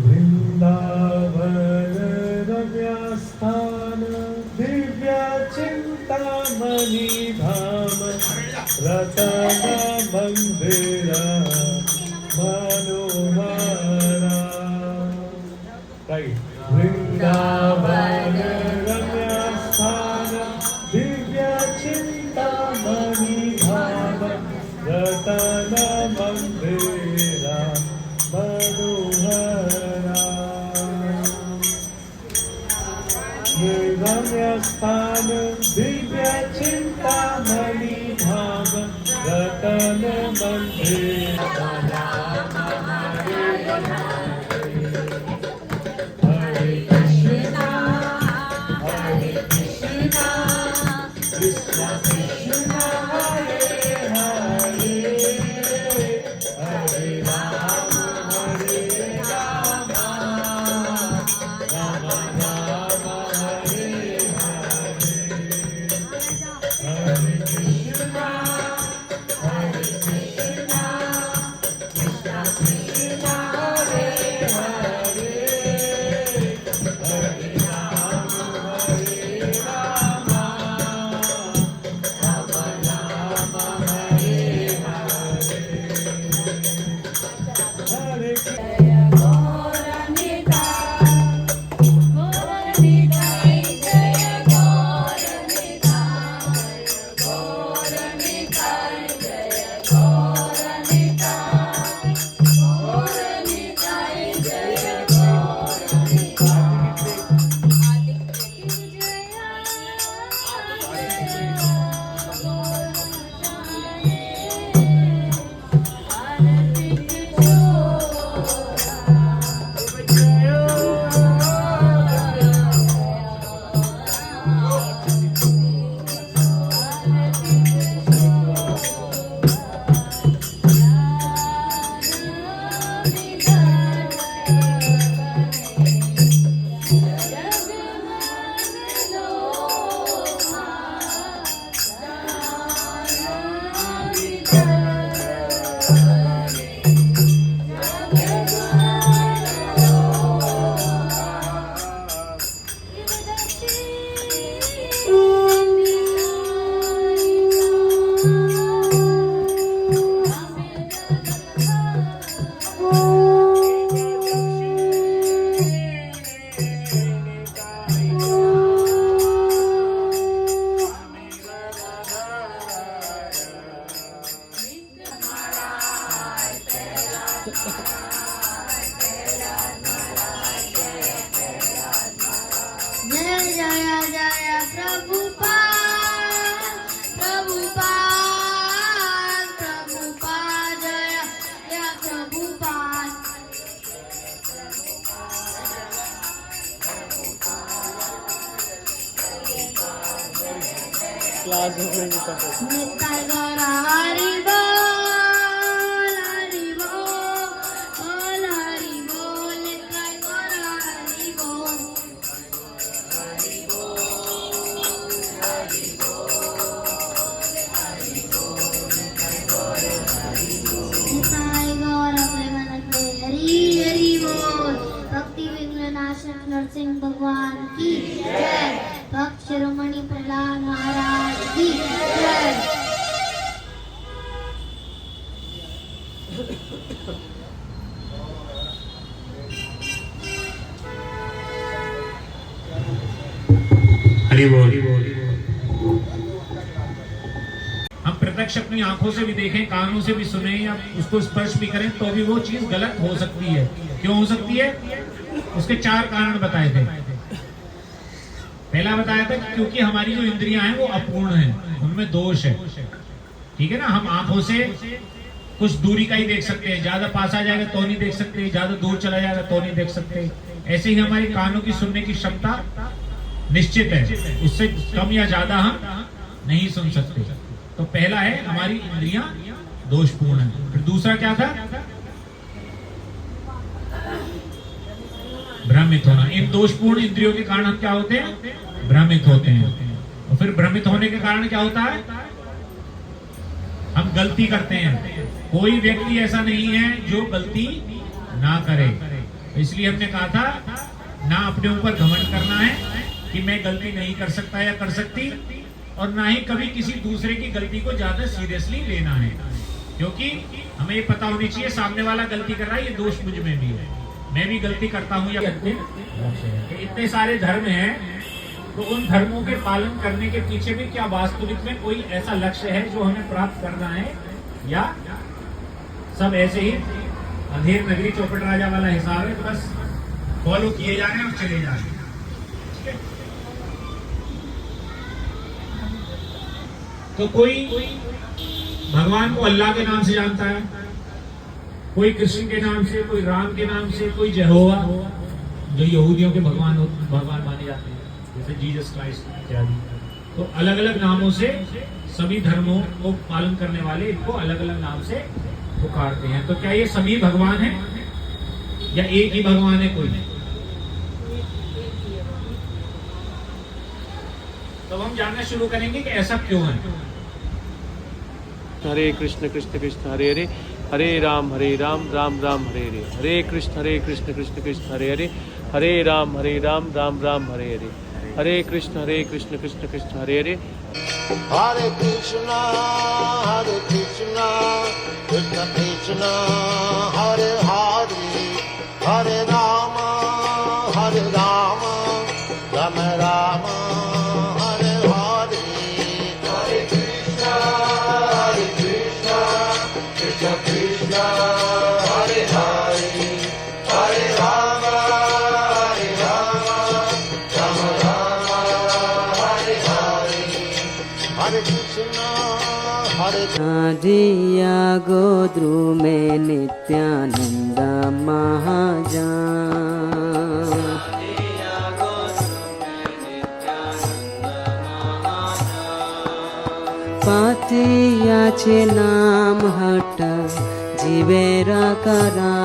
वृंदावन रम्यस्थान दिव्य चिंतामणि धाम रतन मंदिरा मनोहरा रम्यस्थान दिव्य चिंतामणि धाम रतन मंदिरा Nitai Gaura Hari Bol, Hari Bol. Pashah Narasimha भगवान की जय। भक्त शिरोमणि प्रहलाद महाराज की जय। हरि बोल। हम प्रत्यक्ष अपनी आंखों से भी देखें, कानों से भी सुने या उसको स्पर्श भी करें तो भी वो चीज गलत हो सकती है। क्यों हो सकती है? उसके 4 कारण बताए थे। पहला बताया था कि क्योंकि हमारी जो इंद्रियां हैं वो अपूर्ण हैं, उनमें दोष है। ठीक है ना, हम आंखों से कुछ दूरी का ही देख सकते हैं, ज्यादा पास आ जाएगा तो नहीं देख सकते, ज्यादा दूर चला जाएगा तो नहीं देख सकते। ऐसे ही हमारी कानों की सुनने की क्षमता निश्चित है, उससे कम या ज्यादा हम नहीं सुन सकते। तो पहला है हमारी इंद्रियां दोषपूर्ण है। फिर दूसरा क्या था? भ्रमित होना। इन दोषपूर्ण इंद्रियों के कारण हम क्या होते हैं? भ्रमित होते हैं। और फिर भ्रमित होने के कारण क्या होता है? हम गलती करते हैं। कोई व्यक्ति ऐसा नहीं है जो गलती ना करे। इसलिए हमने कहा था ना अपने ऊपर घमंड करना है कि मैं गलती नहीं कर सकता या कर सकती, और ना ही कभी किसी दूसरे की गलती को ज्यादा सीरियसली लेना है, क्योंकि हमें ये पता होनी चाहिए सामने वाला गलती कर रहा है, ये दोष मुझ में भी है, मैं भी गलती करता हूँ। या इतने सारे धर्म हैं, तो उन धर्मों के पालन करने के पीछे भी क्या वास्तविक में कोई ऐसा लक्ष्य है जो हमें प्राप्त करना है, या सब ऐसे ही अंधेर नगरी चौपट राजा वाला हिसाब है, बस फॉलो किए जा रहे हैं और चले जा रहे हैं। तो कोई भगवान को अल्लाह के नाम से जानता है, कोई कृष्ण के नाम से, कोई राम के नाम से, कोई यहोवा जो यहूदियों के भगवान माने जाते हैं, जैसे जीसस क्राइस्ट इत्यादि। तो अलग अलग नामों से सभी धर्मों को पालन करने वाले इनको अलग अलग नाम से पुकारते हैं। तो क्या ये सभी भगवान हैं या एक ही भगवान है कोई? तो हम जानना शुरू करेंगे कि ऐसा क्यों है। हरे कृष्ण कृष्ण कृष्ण हरे हरे, हरे राम राम राम हरे हरे, हरे कृष्ण कृष्ण कृष्ण हरे हरे, हरे राम राम राम हरे हरे, हरे कृष्ण कृष्ण कृष्ण हरे हरे, हरे कृष्णा कृष्ण कृष्ण हरे हरे, हरे राम राम राम हरे हरे, हरे कृष्ण कृष्ण कृष्ण हरे हरे, हरे राम राम राम हरे हरे, हरे कृष्ण हरे जिया गोद्रु में नित्यानंद महाजान, पातिया छे नाम हट जीवेरा करा,